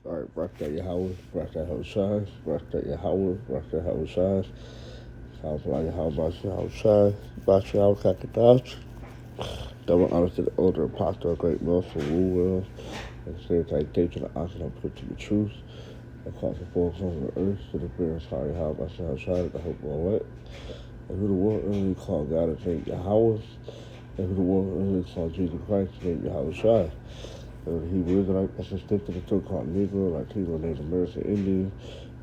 All right, Brakta Yahweh, Brakta Hoshai, Brakta Yahweh, Brakta Hoshai, Yahweh Yahweh Hoshai, Brakta Yahweh Kakadash. Double honors to the older apostle of great wealth for rule well, and stereotype dates to the oxen of put to the truth. Across the four corners of the earth to the bearers high Yahweh Hoshai, the hope of all it. And who the world only called God is named Yahweh, and who the world only called Jesus Christ is named Yahweh Shai. The Hebrew Israelite as distinct to the so-called Negro, Latino, Native American, Indian,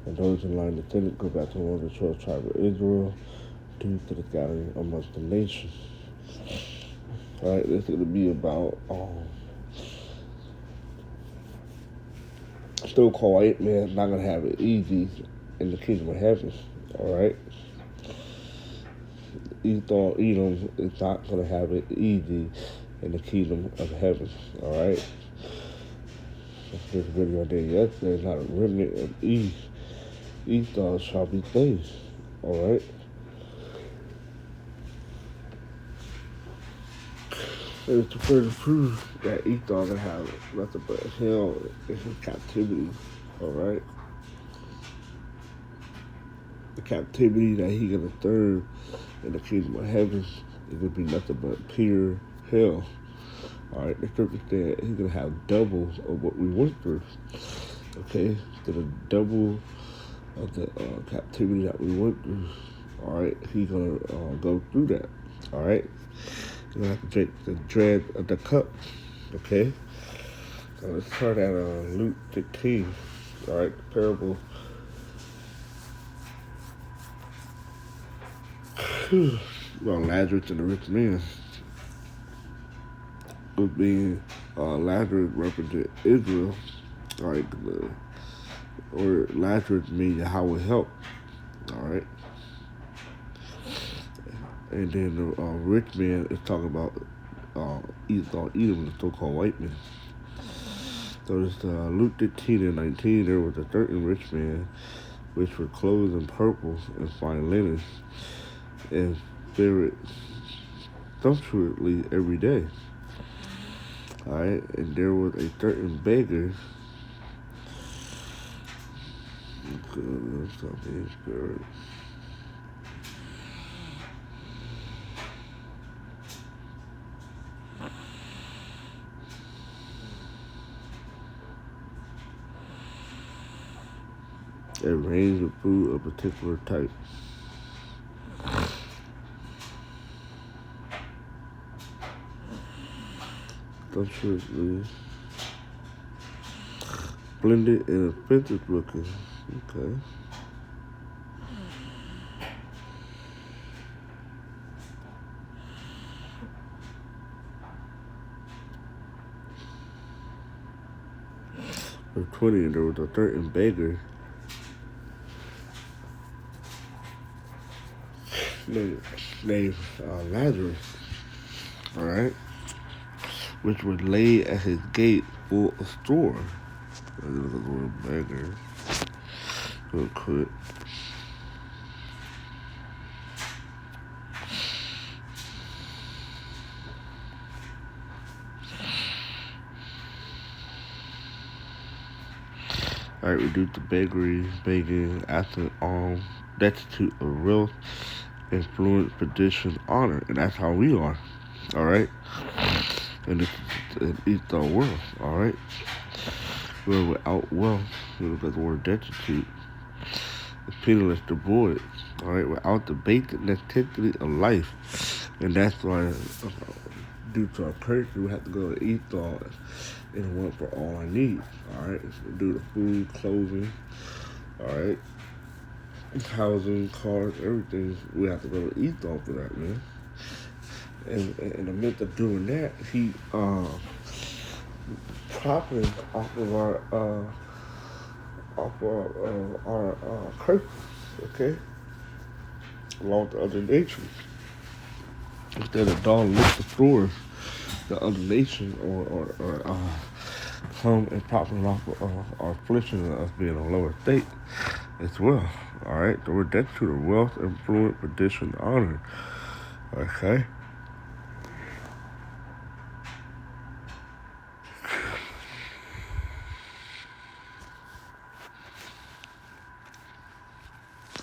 and those in line descendant go back to one of the 12 tribes of Israel due to the gathering amongst the nations. All right, this is going to be about so-called white man not going to have it easy in the kingdom of heaven. All right, Edom is not going to have it easy in the kingdom of heaven. All right. This video I did yesterday is not a remnant of Esau shall be saved. All right. It's to further prove that Esau gonna have nothing but hell in his captivity. All right. The captivity that he gonna serve in the kingdom of heaven is gonna be nothing but pure hell. All right. The scripture said he's gonna have double of what we went through. Okay. Instead of double of the captivity that we went through. All right. He's gonna go through that. All right. You're going to have to take the dread of the cup, okay? So let's start at Luke 15, all right? The parable about Lazarus and the rich man. With being Lazarus represent Israel, all right? Or Lazarus means Yahweh help, all right? And then the rich man is talking about Esau, Edom, the so-called white man. So it's Luke 15 and 19, there was a certain rich man which were clothed in purple and fine linen, and fared sumptuously every day. All right, and there was a certain beggar. It range of food of a particular type. Sumptuously blended and offensive looking. Okay. Verse 20, there was a certain beggar named Lazarus, all right, which was laid at his gate full of store. Look at the word beggar real quick. All right, reduce the begging, absent, destitute of wealth, influence, position, honor, and that's how we are. All right, and this is an Esau world. All right, we're without wealth. You look at the word destitute. The penniless, devoid. All right, without the basic necessity of life, and that's why, due to our curse, we have to go to Esau and want for all our needs. All right, so do the food, clothing. All right, housing, cars, everything. We have to go to Esau for that, man. And in the midst of doing that, he profiting off of our curses, okay, along with other nations. Instead of dawn lift the floors, the other nation or come and profiting off of our affliction of us being a lower state as well. All right, so we're destitute of wealth, influence, position, honor. Okay.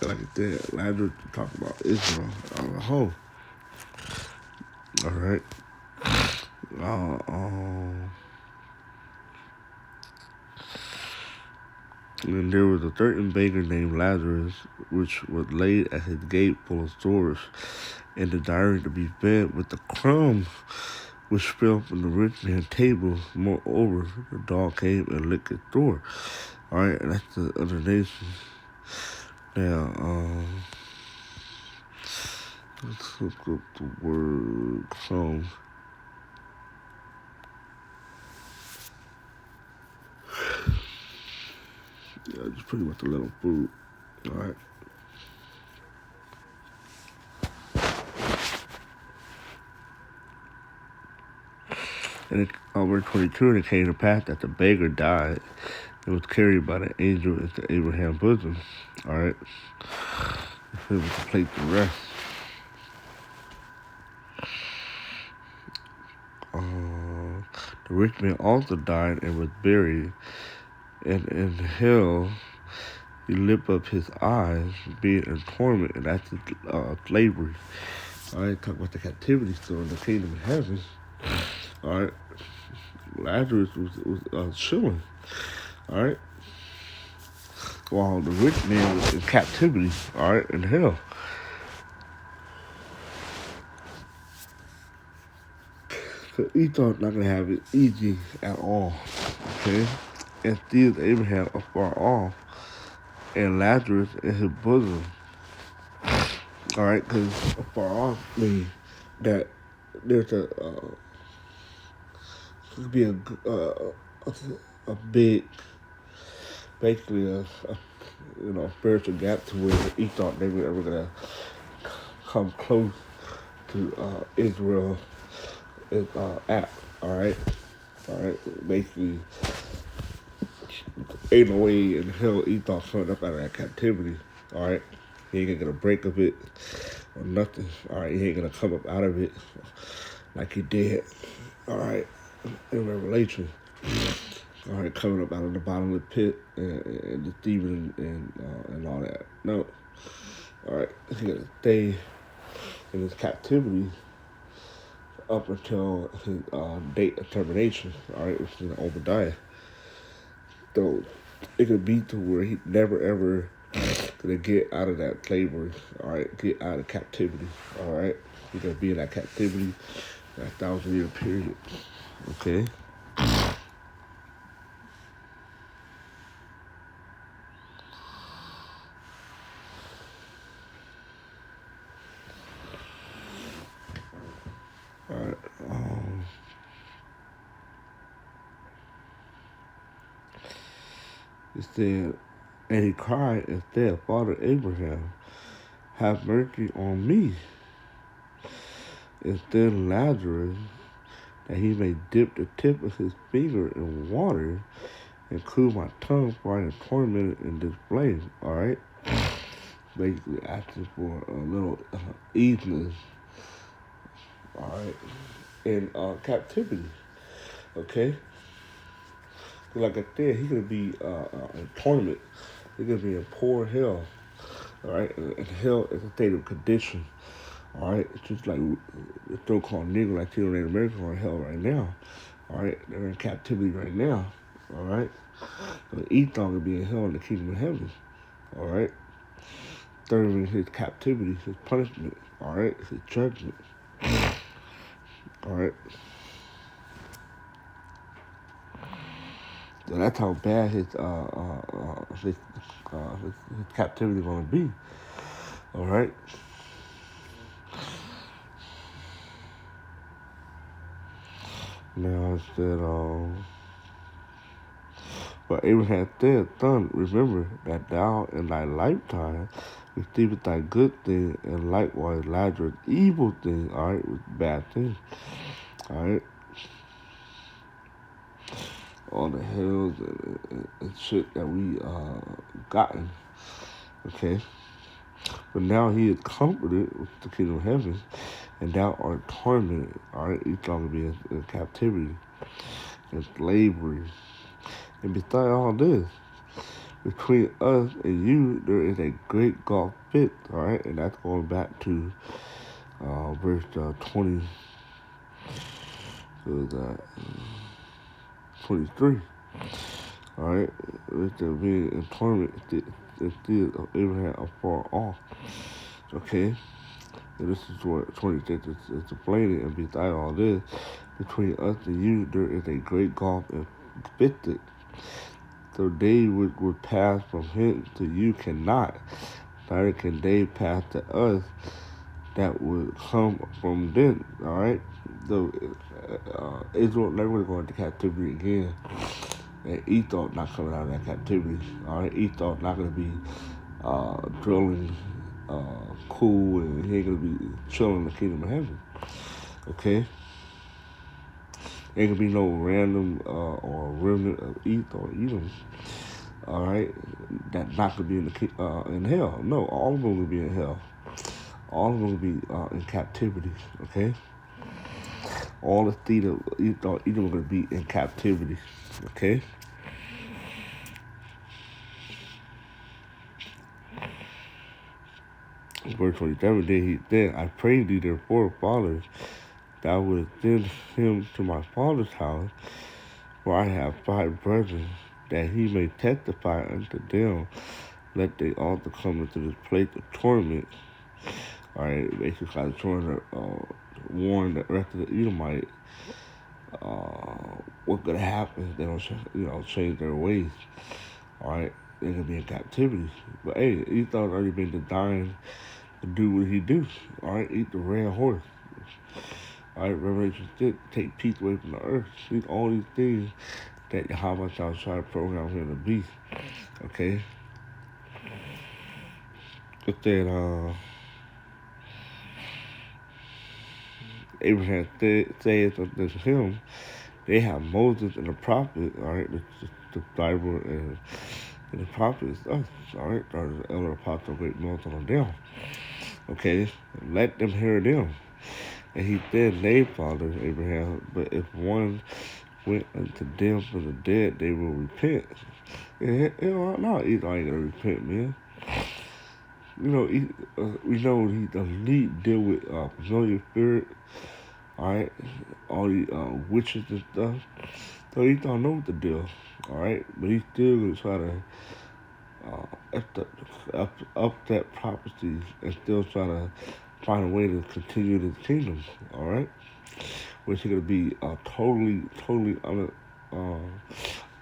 like I said, Lazarus talk about Israel on the whole. All right. Uh, um, and there was a certain beggar named Lazarus, which was laid at his gate full of sores, and desiring to be fed with the crumbs which fell from the rich man's table. Moreover, the dog came and licked his door. All right, and that's the other nation. Now, let's look up the word crumbs. Yeah, just pretty much a little food. All right. And verse 22, and it came to pass that the beggar died and was carried by the angel into Abraham's bosom. All right. It was a place to rest. The rich man also died and was buried. And in hell he lifted up his eyes, being in torment, and that's his slavery. All right, talk about the captivity still in the kingdom of heaven. All right, Lazarus was chilling. All right, while the rich man was in captivity. All right, in hell. So Esau's not gonna have it easy at all. Okay, and still Abraham afar off, and Lazarus in his bosom. All right, because afar off means that there's could be a big, basically a spiritual gap to where he thought they were ever gonna come close to Israel is at. All right. Basically, ain't no way in hell Esau coming up out of that captivity. All right, he ain't gonna get a break of it or nothing. All right, he ain't gonna come up out of it like he did. All right, in Revelation. All right, coming up out of the bottom of the pit and the thieving and all that. No. All right, he got to stay in his captivity up until his date of termination. All right, which is Obadiah. So it could be to where he never ever gonna get out of that slavery. All right, get out of captivity. All right, he's gonna be in that captivity, that 1,000-year period. Okay. All right. It said, and he cried and said, Father Abraham, have mercy on me, and send Lazarus, that he may dip the tip of his finger in water and cool my tongue, for I am tormented in this flame. All right, basically asking for a little easiness. All right, in captivity. Okay, like I said, he's gonna be in torment. He's gonna be in poor hell. All right, and hell is a state of condition. All right, it's just like the so-called Negro, like here in America, are in hell right now. All right, they're in captivity right now. All right, so Esau will be in hell in the kingdom of heaven. All right, serving his captivity, his punishment. All right, his judgment. All right, so that's how bad his captivity is gonna be. All right. Now it said, but Abraham said, Son, remember that thou in thy lifetime receivest thy good thing, and likewise Lazarus evil thing, all right, with bad thing, all right. All the hills and shit that we gotten, okay. But now he is comforted with the kingdom of heaven, and thou art tormented, all right. He's going to be in captivity, in slavery. And beside all this, Between us and you, there is a great gulf fit, all right? And that's going back to verse 20, so that 23, all right? With the being in torment instead of Abraham afar off, okay? And this is what 26 is explaining, and beside all this, between us and you, there is a great gulf and fitted. So they would pass from him to you cannot. Neither can they pass to us that would come from them. All right. So Israel never going to captivity again. And Esau not coming out of that captivity. All right. Esau not going to be drilling cool, and he ain't going to be chilling in the kingdom of heaven. Okay. Ain't gonna be no random or remnant of Edom. All right, that not gonna be in hell. No, all of them will be in hell. All of them will be in captivity. Okay, all the seed of Edom are gonna be in captivity. Okay. Verse 27. Then I pray thee, therefore, fathers, thou would send him to my father's house, for I have 5 brethren, that he may testify unto them, let they also come into this place of torment. All right, basically trying to warn the rest of the Edomite what's gonna happen if they don't change their ways. All right, they're gonna be in captivity. But hey, Esau's already been designed to do what he do. All right, eat the red horse. All right, Revelation 6, take peace away from the earth. See all these things that Yahweh shall try to program him to be. Okay. But then Abraham says unto him, they have Moses and the prophet, all right, the Bible and the prophets, us, all right, or the elder apostle, great Moses on them. Okay, let them hear them. And he said, nay, father Abraham, but if one went unto them for the dead, they will repent. And no, Esau ain't gonna repent, man. You know, we know he doesn't deal with familiar spirit, all right, all the witches and stuff. So he don't know what to do, all right, but he's still gonna try to up that prophecy and still try to find a way to continue this kingdom, all right, which is gonna be totally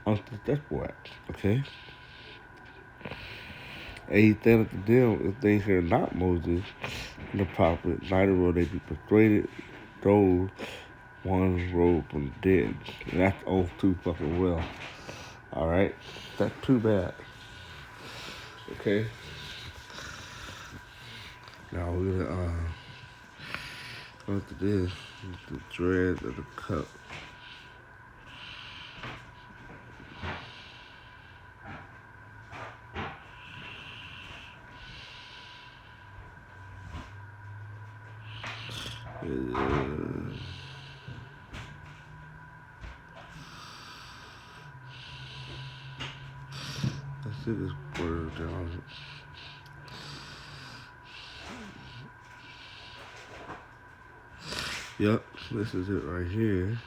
unsuccessful at, okay. And he said unto them, if they hear not Moses and the prophet, neither will they be persuaded, those one rose from the dead. And that's all too fucking well. All right, that's too bad. Okay. Now we're gonna go to this, the dread of the cup. Let's see this word down. Yep, this is it right here.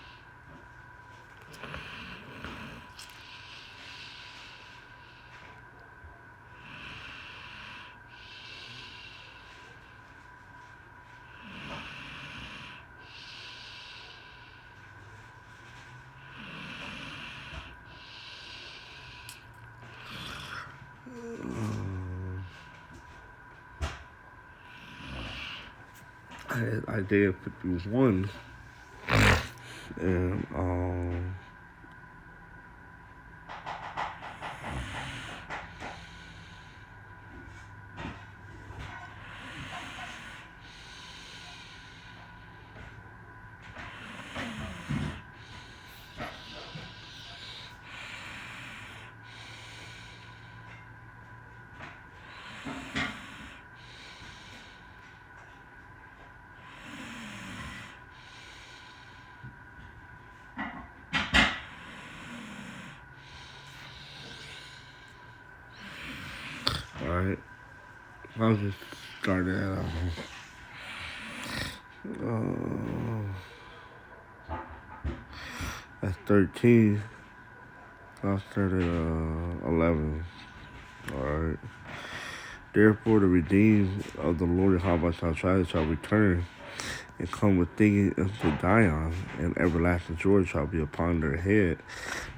Isaiah 51, and Alright. I'll just start that off. That's 13. I'll start at 11. Alright. Therefore, the redeemed of the Lord Yahweh shall return and come with singing unto Zion, and everlasting joy shall be upon their head.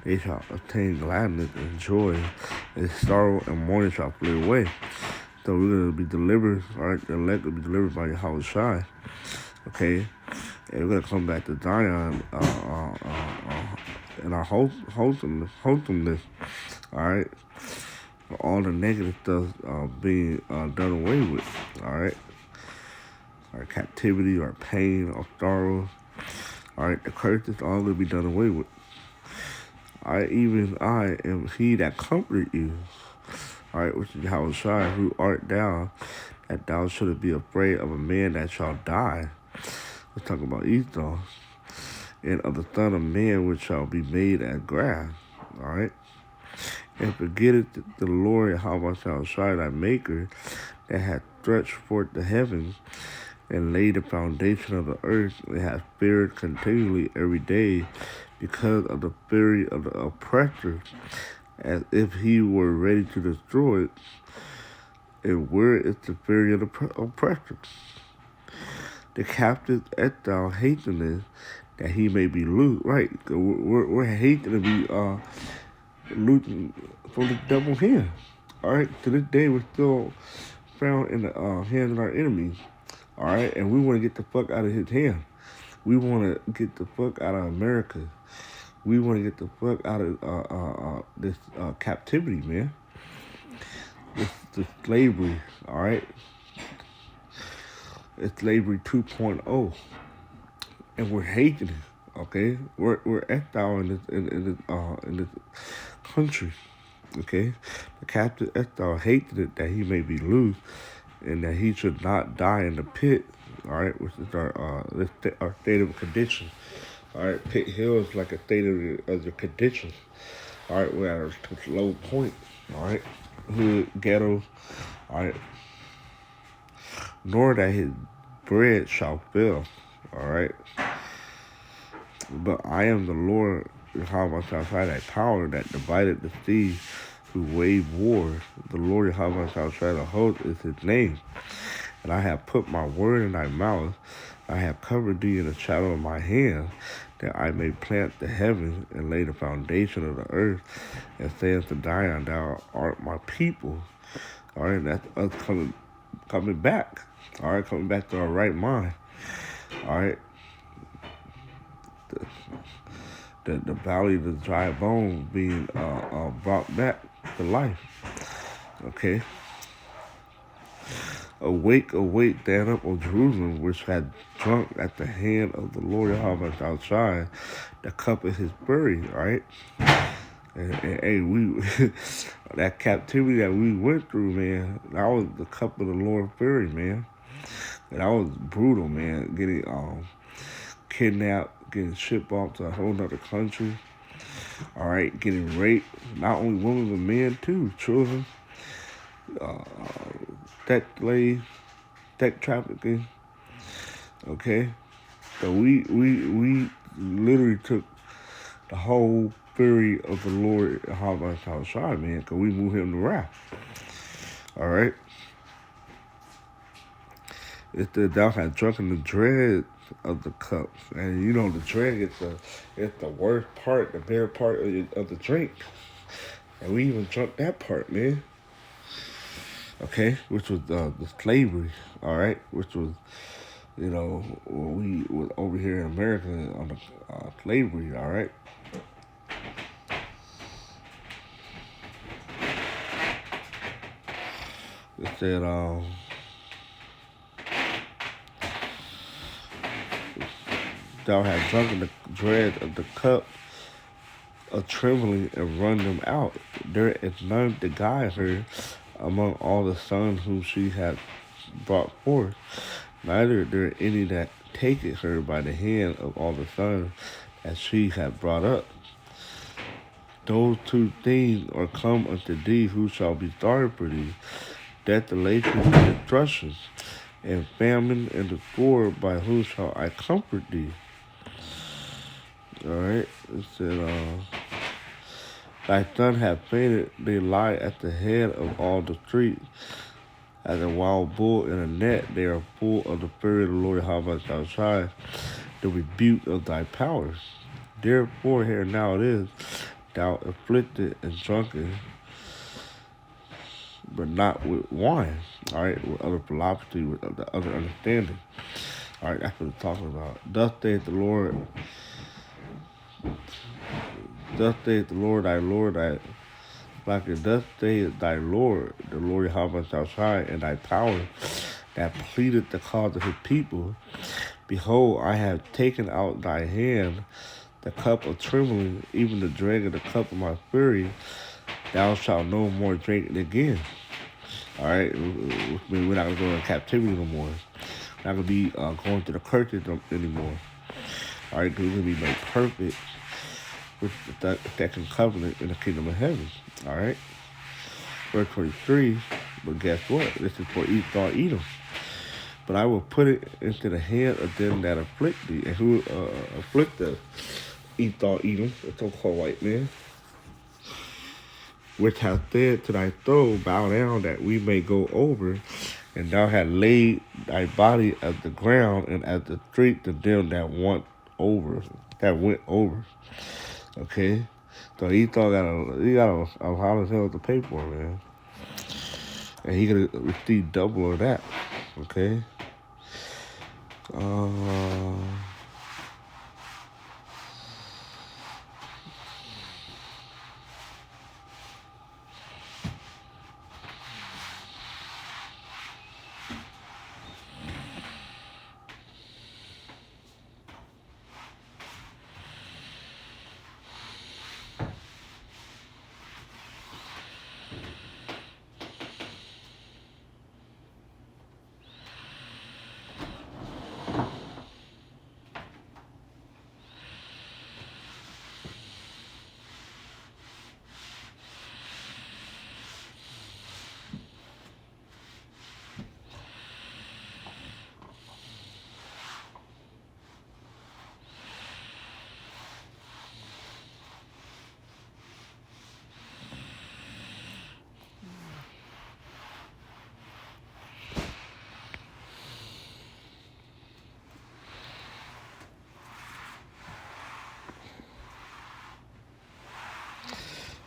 They shall obtain gladness and joy, and sorrow and mourning shall flee away. So we're going to be delivered, all right? The elect will be delivered by Yahweh Shai, okay? And we're going to come back to Zion in our wholesomeness, all right? All the negative stuff being done away with, all right? Our captivity, our pain, our sorrow, all right? The curses all going to be done away with. I am he that comforted you, all right, which is Yahweh Shai, who art thou, that thou shouldest be afraid of a man that shall die. Let's talk about Esau. And of the son of man which shall be made as grass, all right? And forgetteth the Lord Yahweh Shai, thy maker, that hath stretched forth the heavens, and laid the foundation of the earth, and hath feared continually every day, because of the fury of the oppressor, as if he were ready to destroy it. And where is the fury of the oppressor? The captive at thou hasteneth, that he may be loosed. Right, we're hating to be looting from the devil's hand. All right, to this day we're still found in the hands of our enemies. All right, and we want to get the fuck out of his hand. We want to get the fuck out of America. We want to get the fuck out of this captivity, man. This slavery, all right? It's slavery 2.0, and we're hating it. Okay, we're exile in this country. Okay, the captive exile hated it that he may be loose, and that he should not die in the pit. All right, which is our state of condition. All right, Pit Hill is like a state of the condition. All right, we're at a low point. All right, hood, ghetto. All right, nor that his bread shall fail. All right, but I am the Lord, Yahweh shall try thy power that divided the sea, who waged war. The Lord Yahweh shall try the host is his name. And I have put my word in thy mouth. I have covered thee in the shadow of my hand, that I may plant the heavens and lay the foundation of the earth, and say unto Zion, thou art my people. All right, that's us coming back. All right, coming back to our right mind. All right. The valley of the dry bones being brought back to life. Okay. Awake, awake, stand up, O Jerusalem, which had drunk at the hand of the Lord Yahweh outside the cup of his fury, right? And hey, we that captivity that we went through, man, that was the cup of the Lord fury, man. And that was brutal, man. Getting kidnapped, getting shipped off to a whole other country. All right, getting raped, not only women but men too, children. Sex slaves, sex trafficking. Okay, so we literally took the whole fury of the Lord Yahweh Shai, man, because we moved him to wrath. All right. It's that thou had drunken the dread of the cups, and you know the dread is the worst part, the bad part of the drink, and we even drunk that part, man. Okay, which was the slavery, all right, which was, you know, we was over here in America on the slavery, all right. It said, thou hast drunken the dread of the cup of trembling and run them out. There is none to guide her among all the sons whom she hath brought forth, neither there any that taketh her by the hand of all the sons that she hath brought up. Those two things are come unto thee, who shall be sorry for thee, desolation and destruction, and famine and the sword. By whom shall I comfort thee? All right. It said, thy son hath fainted. They lie at the head of all the streets. As a wild bull in a net, they are full of the fury of the Lord outside, the rebuke of thy powers. Therefore, here now it is, thou afflicted and drunken, but not with wine. All right, with other philosophy, with the other understanding. All right, that's what it's talking about. Thus saith the Lord, thy Lord, like thus saith thy Lord, the Lord Yahweh outside, and thy power that pleaded the cause of his people. Behold, I have taken out thy hand the cup of trembling, even the drag of the cup of my fury. Thou shalt no more drink it again. All right, which means we're not gonna go into captivity no more. We're not gonna be going through the curses anymore. All right, because we're gonna be made perfect with the second covenant in the kingdom of heaven. All right, verse 23. But guess what? This is for Esau, Edom. But I will put it into the hand of them that afflict thee. And who afflict us? Esau, Edom, the so-called white man, which hath said to thy soul, bow down that we may go over. And thou hast laid thy body as the ground and as the street to them that went over. Okay? So Esau got a lot of hell to pay for, man. And he could receive double of that. Okay?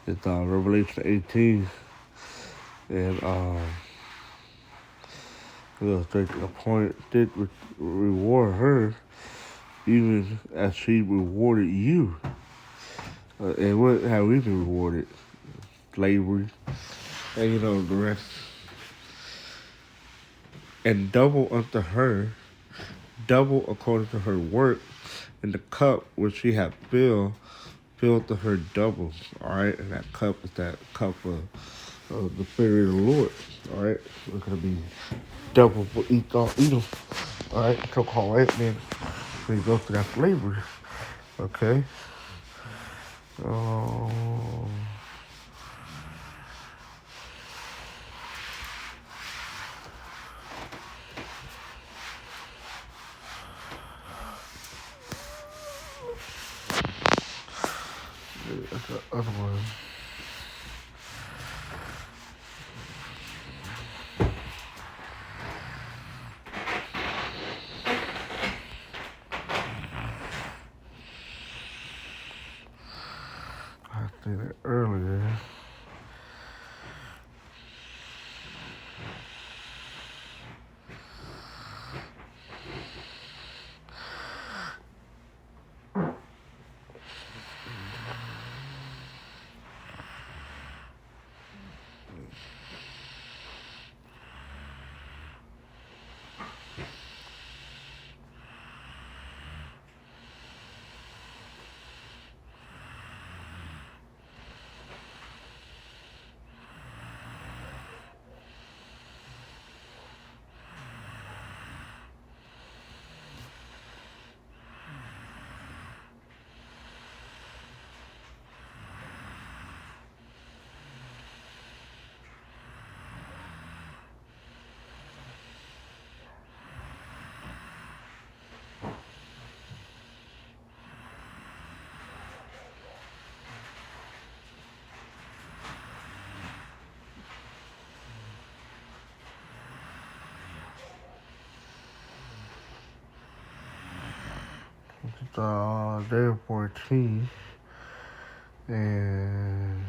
It's Revelation 18. And we'll straight to the point. Did reward her even as she rewarded you. And what have we been rewarded? Slavery. And you know the rest. And double unto her, double according to her work, and the cup which she hath filled to her double. Alright, and that cup is that cup of the fury of the Lord. Alright, so it's gonna be double for Esau, Edom. Alright, so-called white man when he goes through that slavery. Okay. That's the other one. I said it earlier. day 14, and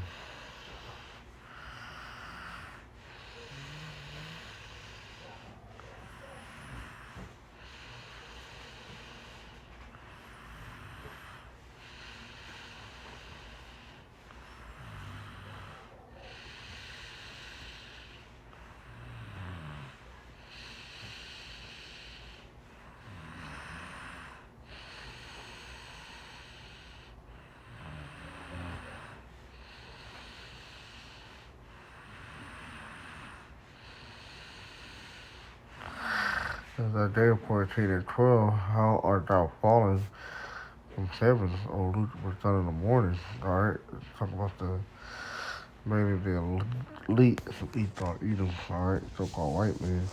as Isaiah 14 and 12, how art thou fallen from heaven, O Lucifer, son of the morning? Alright, talk about mainly the elite of Edom, alright, so-called white man.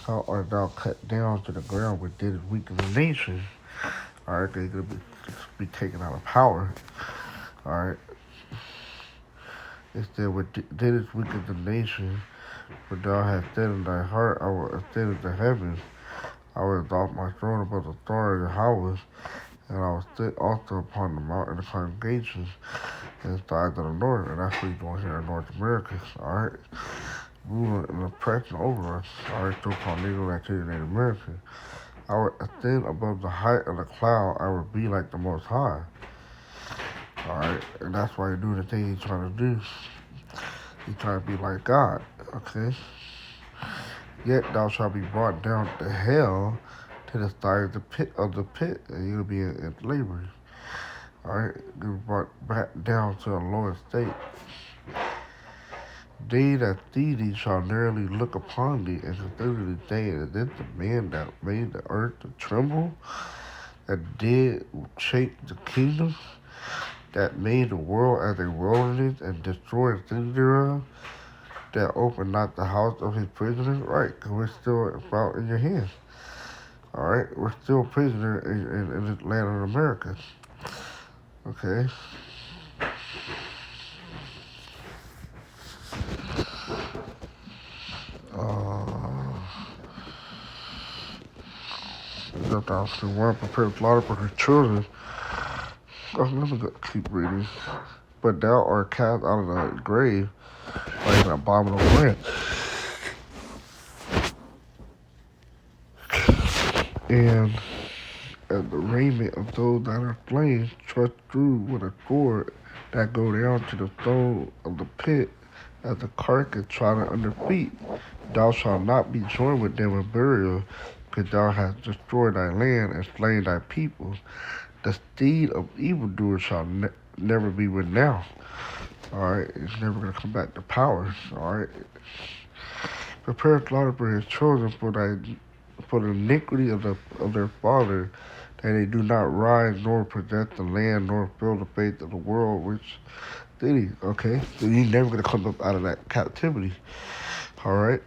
How art thou cut down to the ground with did it weaken the nation? Alright, they're gonna be taken out of power. Alright. Instead, what did it weaken the nation? For thou hast said in thy heart, I will ascend into heaven. I will exalt my throne above the stars and howls, and I will sit also upon the mountain of congregations in the sides of the north. And that's what he's doing here in North America. Alright. Ruling and oppression over us. Alright, so-called Negro activity in Native America. I will ascend above the height of the cloud. I will be like the Most High. Alright, and that's why he's doing the thing he's trying to do. He's trying to be like God, okay? Yet thou shalt be brought down to hell, to the side of the pit, and you'll be in slavery. Alright, you'll be brought back down to a lower state. They that see thee shall narrowly look upon thee, and consider thee, saying, is this the man that made the earth to tremble, that did shake the kingdoms, that made the world as a wilderness, and destroyed the city thereof, that opened not the house of his prisoners? Right, because we're still about in your hands. Alright, we're still prisoners in this land of America. Okay. Sometimes the one prepares slaughter for his children. Oh, let me keep reading. But thou art cast out of the grave like an abominable land. And as the raiment of those that are slain, thrust through with a cord that go down to the stone of the pit, as a carcass trodden under feet. Thou shalt not be joined with them in burial, because thou hast destroyed thy land and slain thy people. The seed of evildoers shall never be renowned. Alright, it's never going to come back to power. Alright. Prepare slaughter for his children for the iniquity of their father, that they do not rise nor possess the land nor fill the face of the world which city. Okay, so you're never gonna come up out of that captivity. Alright,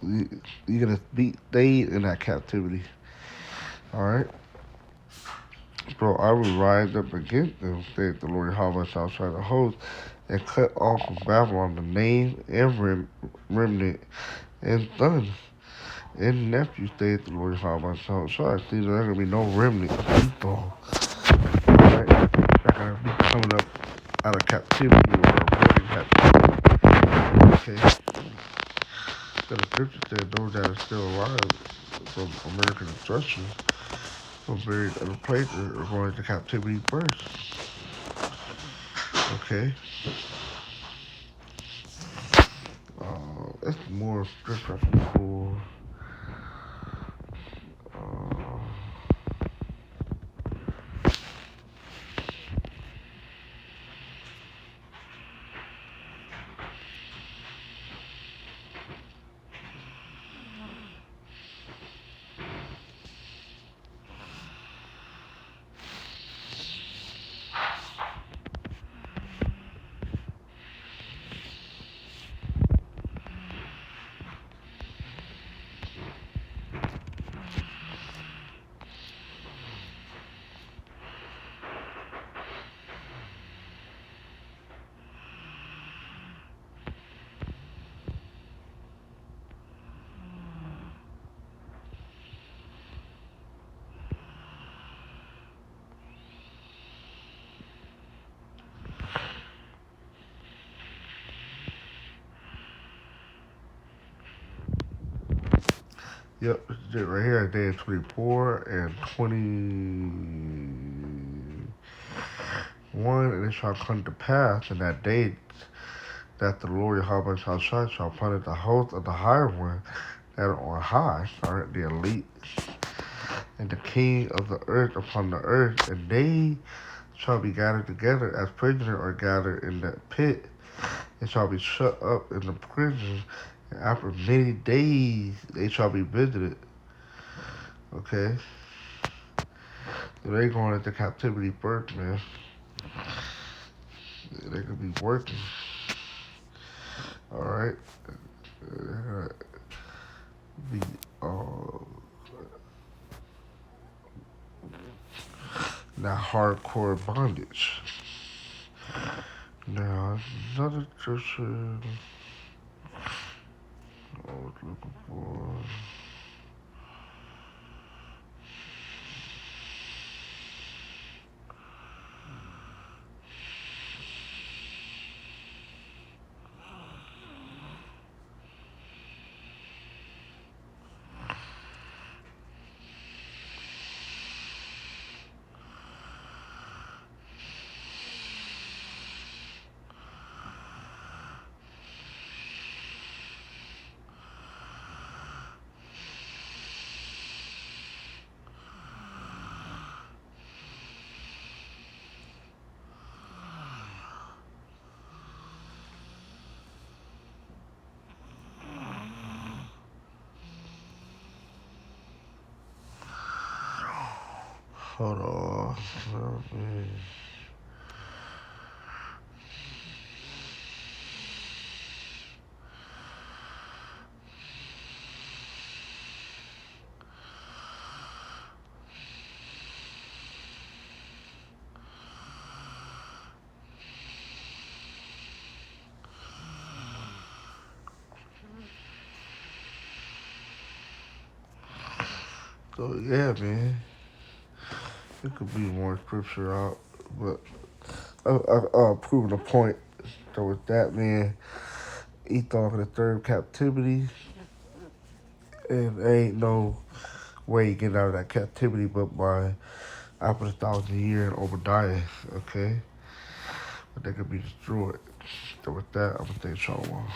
you're gonna be stayed in that captivity. Alright. So I will rise up against them, said the Lord Yahweh outside the host, and cut off from Babylon the name and remnant and sons and nephews, said the Lord Yahweh outside. See, there's gonna be no remnant of people. Right? They're gonna be coming up out of captivity or avoiding captivity. Okay. So the scripture said those that are still alive from American destruction from various other places are going to captivity first. Okay. It's more scripture for Yep, this is it right here, Isaiah 24 and 21. And it shall come to pass in that day that the Lord Yahweh shall punish the host of the higher one that are on high, right, the elite, and the king of the earth upon the earth, and they shall be gathered together as prisoners are gathered in the pit, and shall be shut up in the prison, and after many days they shall be visited. Okay? So they going into captivity first, man. They could be working. Alright? Be that hardcore bondage. Now, another scripture I was looking for. Hold on. So yeah, man, it could be more scripture out, but proving the point. So with that, man, Esau in the third captivity, and there ain't no way you get out of that captivity but by after the 1,000 year in Obadiah, okay? But they could be destroyed. So with that, I'm gonna say shalom.